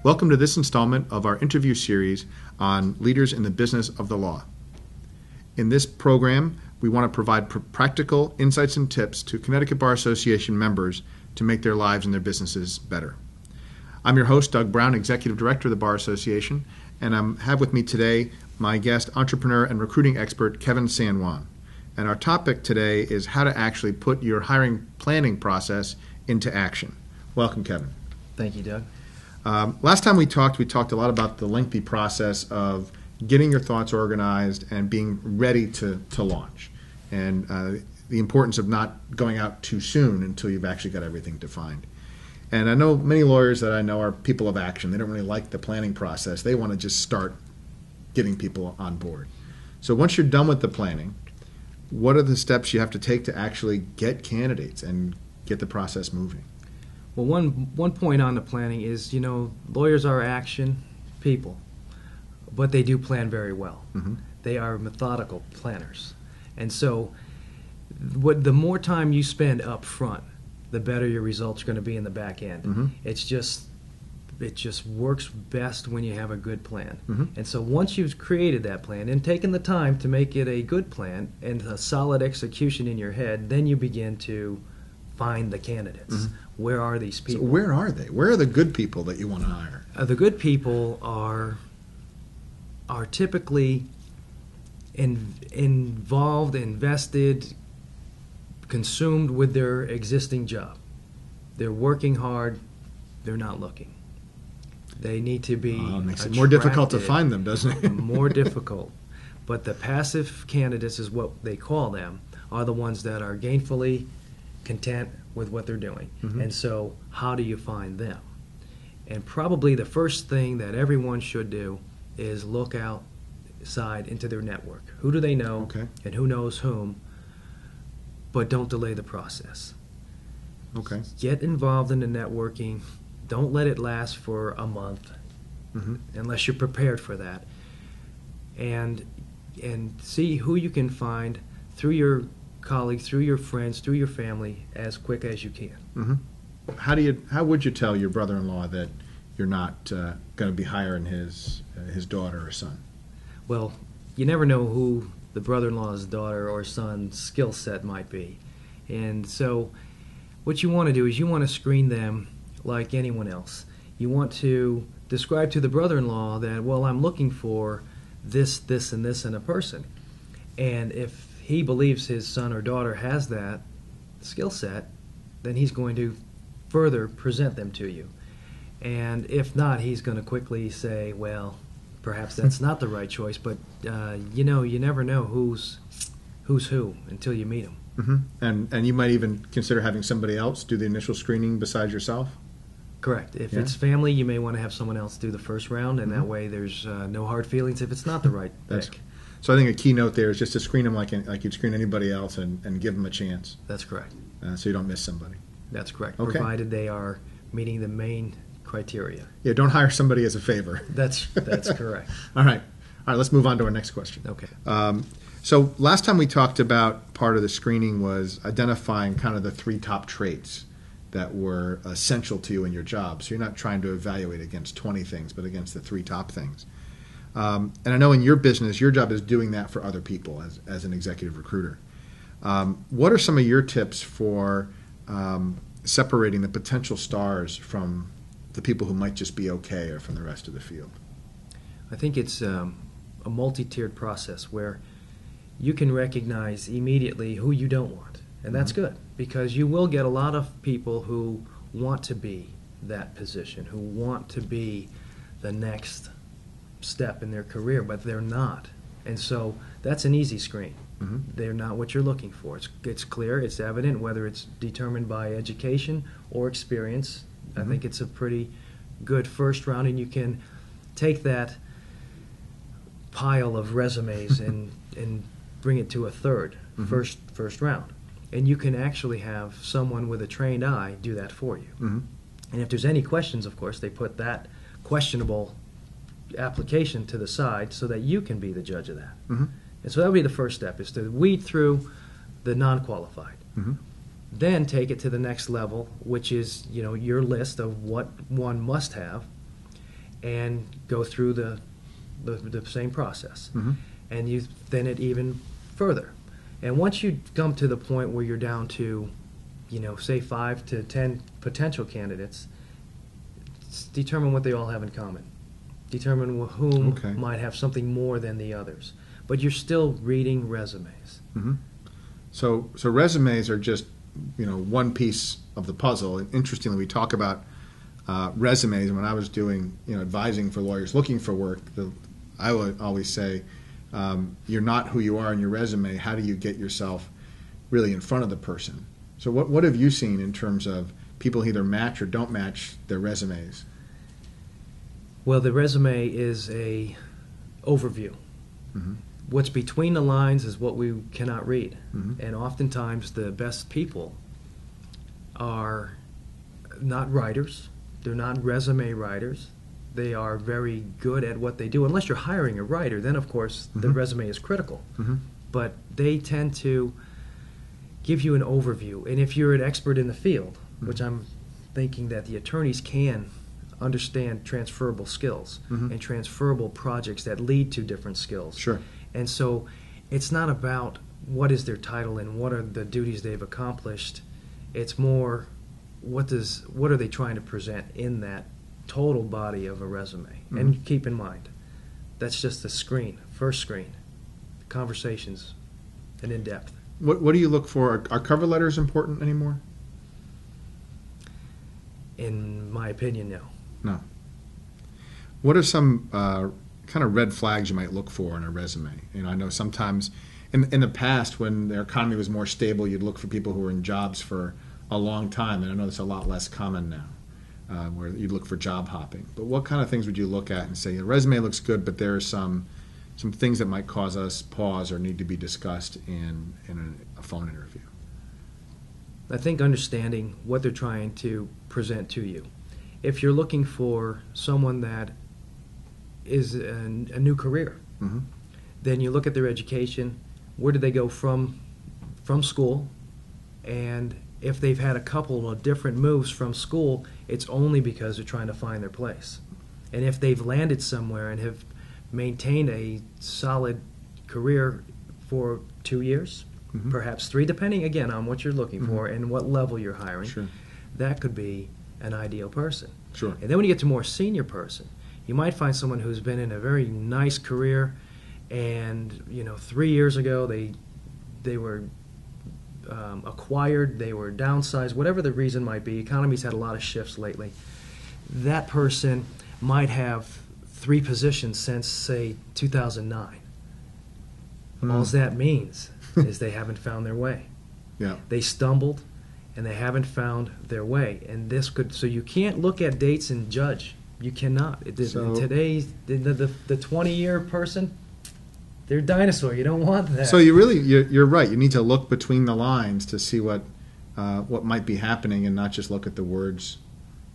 Welcome to this installment of our interview series on leaders in the business of the law. In this program, we want to provide practical insights and tips to Connecticut Bar Association members to make their lives and their businesses better. I'm your host, Doug Brown, Executive Director of the Bar Association, and I have with me today my guest, entrepreneur and recruiting expert, Kevin San Juan. And our topic today is how to actually put your hiring planning process into action. Welcome, Kevin. Thank you, Doug. Last time we talked a lot about the lengthy process of getting your thoughts organized and being ready to launch, and the importance of not going out too soon until you've actually got everything defined. And I know many lawyers that I know are people of action. They don't really like the planning process. They want to just start getting people on board. So once you're done with the planning, what are the steps you have to take to actually get candidates and get the process moving? Well, one point on the planning is, lawyers are action people, but they do plan very well. Mm-hmm. They are methodical planners. And so the more time you spend up front, the better your results are going to be in the back end. Mm-hmm. It just works best when you have a good plan. Mm-hmm. And so once you've created that plan and taken the time to make it a good plan and a solid execution in your head, then you begin to find the candidates. Mm-hmm. Where are these people? So where are they? Where are the good people that you want to hire? The good people are typically involved, invested, consumed with their existing job. They're working hard. They're not looking. They need to be makes it more difficult to find them, doesn't it? More difficult. But the passive candidates is what they call them, are the ones that are gainfully content with what they're doing. Mm-hmm. And so how do you find them? And probably the first thing that everyone should do is look outside into their network. Who do they know? Okay. And who knows whom? But don't delay the process. Okay. Get involved in the networking. Don't let it last for a month, mm-hmm. unless you're prepared for that. And see who you can find through your colleagues, through your friends, through your family, as quick as you can. Mm-hmm. How would you tell your brother-in-law that you're not going to be hiring his daughter or son? Well, you never know who the brother-in-law's daughter or son's skill set might be. And so what you want to do is you want to screen them like anyone else. You want to describe to the brother-in-law that, well, I'm looking for this, this, and this in a person. And if he believes his son or daughter has that skill set, then he's going to further present them to you. And if not, he's going to quickly say, well, perhaps that's not the right choice, but you never know who's who until you meet them. Mm-hmm. And you might even consider having somebody else do the initial screening besides yourself? Correct. If it's family, you may want to have someone else do the first round, and that way there's no hard feelings if it's not the right pick. So I think a key note there is just to screen them like you'd screen anybody else and give them a chance. That's correct. So you don't miss somebody. That's correct, okay. Provided they are meeting the main criteria. Yeah, don't hire somebody as a favor. That's correct. All right, let's move on to our next question. Okay. So last time we talked about part of the screening was identifying kind of the 3 top traits that were essential to you in your job. So you're not trying to evaluate against 20 things, but against the 3 top things. And I know in your business, your job is doing that for other people as an executive recruiter. What are some of your tips for separating the potential stars from the people who might just be okay or from the rest of the field? I think it's a multi-tiered process where you can recognize immediately who you don't want. And that's good, because you will get a lot of people who want to be that position, who want to be the next step in their career, but they're not. And so that's an easy screen. Mm-hmm. They're not what you're looking for. It's clear, it's evident, whether it's determined by education or experience. Mm-hmm. I think it's a pretty good first round, and you can take that pile of resumes and bring it to a third, first round. And you can actually have someone with a trained eye do that for you. Mm-hmm. And if there's any questions, of course, they put that questionable application to the side so that you can be the judge of that. Mm-hmm. And so that would be the first step, is to weed through the non-qualified. Mm-hmm. Then take it to the next level, which is, your list of what one must have, and go through the same process. Mm-hmm. And you thin it even further. And once you come to the point where you're down to, say 5 to 10 potential candidates, determine what they all have in common. Determine whom might have something more than the others. But you're still reading resumes. Mm-hmm. So resumes are just, one piece of the puzzle. And interestingly, we talk about resumes. When I was doing, advising for lawyers looking for work, I would always say, you're not who you are in your resume. How do you get yourself really in front of the person? So what have you seen in terms of people either match or don't match their resumes? Well, the resume is a overview. Mm-hmm. What's between the lines is what we cannot read. Mm-hmm. And oftentimes the best people are not writers. They're not resume writers. They are very good at what they do. Unless you're hiring a writer, then of course the resume is critical. Mm-hmm. But they tend to give you an overview. And if you're an expert in the field, which I'm thinking that the attorneys can understand transferable skills and transferable projects that lead to different skills. Sure. And so it's not about what is their title and what are the duties they've accomplished. It's more what are they trying to present in that total body of a resume. And keep in mind, that's just the first screen, conversations, and in depth. What do you look for? Are cover letters important anymore? In my opinion, no. No. What are some kind of red flags you might look for in a resume? I know sometimes in the past when the economy was more stable, you'd look for people who were in jobs for a long time, and I know that's a lot less common now, where you'd look for job hopping. But what kind of things would you look at and say, the resume looks good, but there are some things that might cause us pause or need to be discussed in a phone interview? I think understanding what they're trying to present to you. If you're looking for someone that is a new career, then you look at their education. Where did they go from school? And if they've had a couple of different moves from school, it's only because they're trying to find their place. And if they've landed somewhere and have maintained a solid career for 2 years, perhaps 3, depending again on what you're looking for and what level you're hiring, that could be an ideal person. Sure. And then when you get to more senior person, you might find someone who's been in a very nice career, and 3 years ago they were acquired, they were downsized, whatever the reason might be. Economy's had a lot of shifts lately. That person might have 3 positions since, say, 2009. All that means is they haven't found their way. Yeah. They stumbled, and they haven't found their way. And so you can't look at dates and judge. You cannot. Today's the 20-year person, they're a dinosaur. You don't want that. So you're right. You need to look between the lines to see what might be happening, and not just look at the words,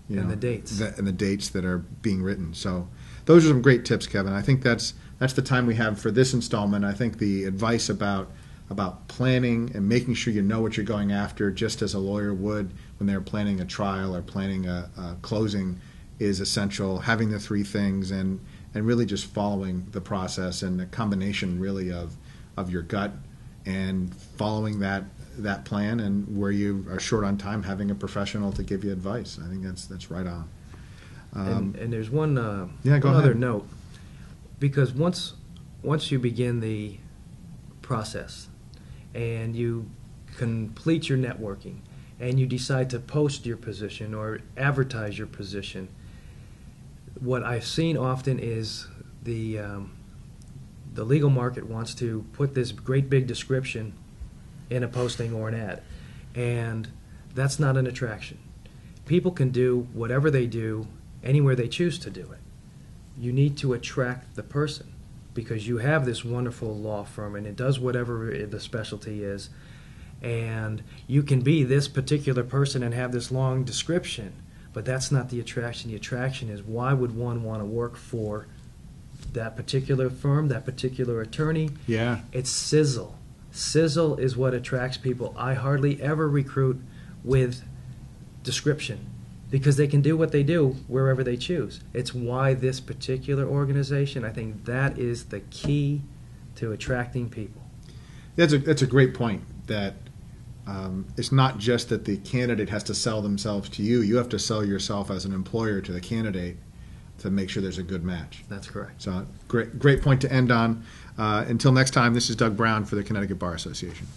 and the dates, and the dates that are being written. So those are some great tips, Kevin. I think that's the time we have for this installment. I think the advice about planning and making sure you know what you're going after, just as a lawyer would when they're planning a trial or planning a closing, is essential. Having the 3 things and really just following the process, and the combination really of your gut and following that plan, and where you are short on time, having a professional to give you advice. I think that's right on. And there's one go other ahead. note, because once you begin the process and you complete your networking and you decide to post your position or advertise your position, what I've seen often is the legal market wants to put this great big description in a posting or an ad, and that's not an attraction. People can do whatever they do anywhere they choose to do it. You need to attract the person, because you have this wonderful law firm and it does whatever the specialty is, and you can be this particular person and have this long description, but that's not the attraction. The attraction is, why would one want to work for that particular firm, that particular attorney? Yeah. It's sizzle. Sizzle is what attracts people. I hardly ever recruit with description. because they can do what they do wherever they choose. It's why this particular organization, I think that is the key to attracting people. That's a great point, that it's not just that the candidate has to sell themselves to you. You have to sell yourself as an employer to the candidate to make sure there's a good match. That's correct. So great point to end on. Until next time, this is Doug Brown for the Connecticut Bar Association.